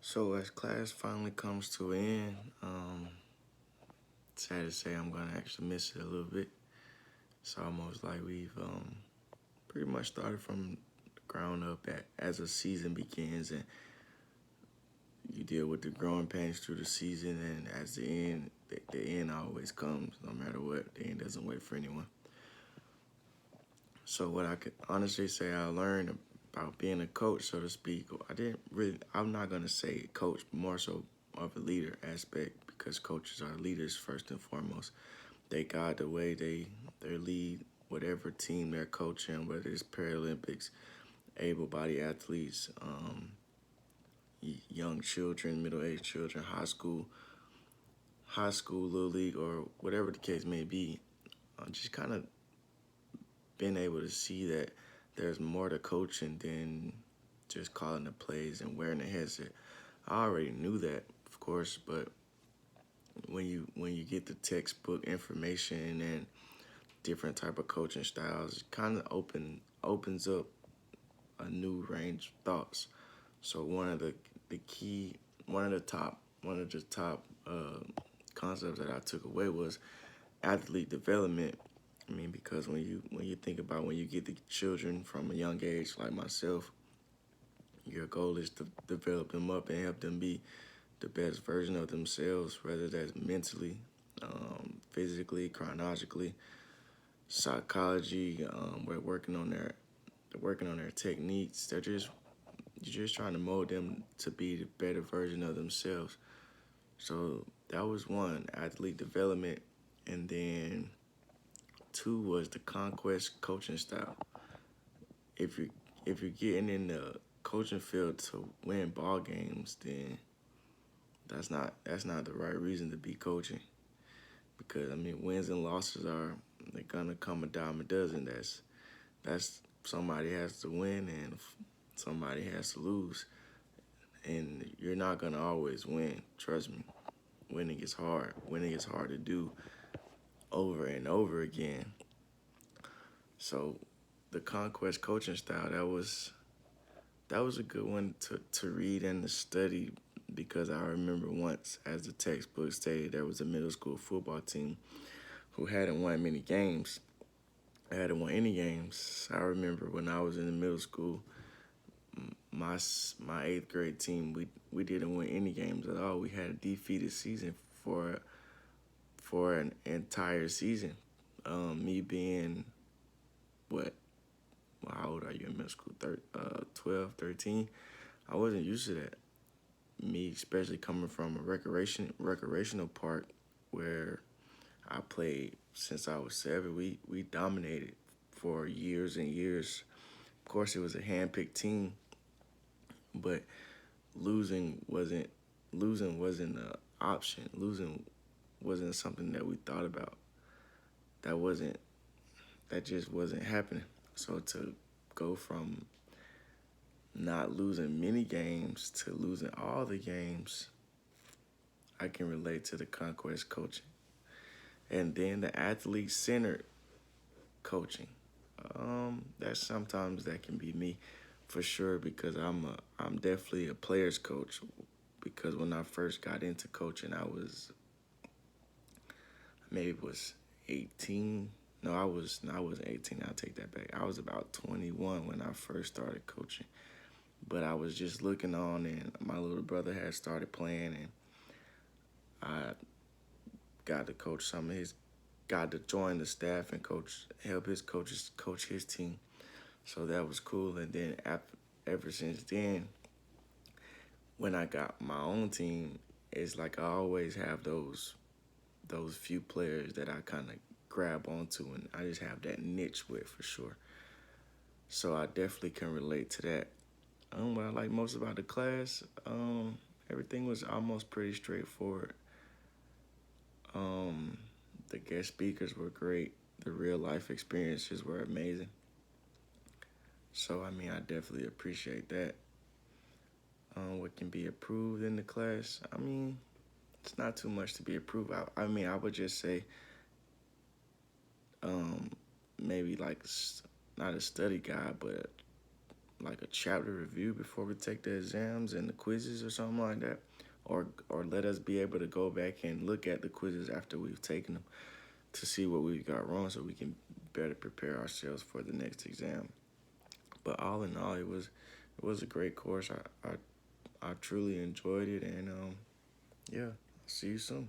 So as class finally comes to an end, sad to say I'm gonna actually miss it a little bit. It's almost like we've pretty much started from the ground up as a season begins, and you deal with the growing pains through the season, and as the end always comes, no matter what. The end doesn't wait for anyone. So what I could honestly say I learned about being a coach, so to speak, I'm not gonna say coach, but more so of a leader aspect because coaches are leaders first and foremost. They guide the way they lead whatever team they're coaching, whether it's Paralympics, able-bodied athletes, young children, middle-aged children, high school, little league, or whatever the case may be. Just kind of being able to see that there's more to coaching than just calling the plays and wearing the headset. I already knew that, of course, but when you get the textbook information and different type of coaching styles, it kind of opens up a new range of thoughts. So the key one of the top concepts that I took away was athlete development. I mean, because when you think about when you get the children from a young age, like myself, your goal is to develop them up and help them be the best version of themselves, whether that's mentally, physically, chronologically, psychology. They're working on their techniques. You're just trying to mold them to be the better version of themselves. So that was one, athlete development, and then two was the conquest coaching style. If you if you're getting in the coaching field to win ball games, then that's not the right reason to be coaching. Because I mean, wins and losses are they're gonna come a dime a dozen. That's somebody has to win and somebody has to lose, and you're not gonna always win. Trust me, winning is hard. Winning is hard to do over and over again. So the conquest coaching style that was a good one to read and to study because I remember once, as the textbook stated, there was a middle school football team who hadn't won many games. I hadn't won any games. I remember when I was in the middle school, my eighth grade team, we didn't win any games at all. We had a defeated season for an entire season. Me being what? Well, how old are you in middle school? 12, 13. I wasn't used to that. Me, especially coming from a recreational park where I played since I was 7. We dominated for years and years. Of course, it was a hand-picked team, but losing wasn't losing wasn't an option. Losing wasn't something that we thought about. That wasn't that just wasn't happening. So to go from not losing many games to losing all the games, I can relate to the conquest coaching. And then the athlete centered coaching. That's sometimes that can be me for sure because I'm definitely a player's coach because when I first got into coaching maybe it was 18. No, I wasn't 18. I'll take that back. I was about 21 when I first started coaching. But I was just looking on and my little brother had started playing and I got to coach some of his got to join the staff and help his coaches coach his team. So that was cool. And then ever since then, when I got my own team, it's like I always have those few players that I kind of grab onto, and I just have that niche with for sure. So I definitely can relate to that. What I like most about the class, everything was almost pretty straightforward. Um, the guest speakers were great. The real life experiences were amazing. So I mean, I definitely appreciate that. What can be approved in the class? I mean, it's not too much to be approved. I mean, I would just say um, maybe like not a study guide, but like a chapter review before we take the exams and the quizzes or something like that, or let us be able to go back and look at the quizzes after we've taken them to see what we got wrong so we can better prepare ourselves for the next exam. But all in all, it was a great course. I truly enjoyed it, and yeah, see you soon.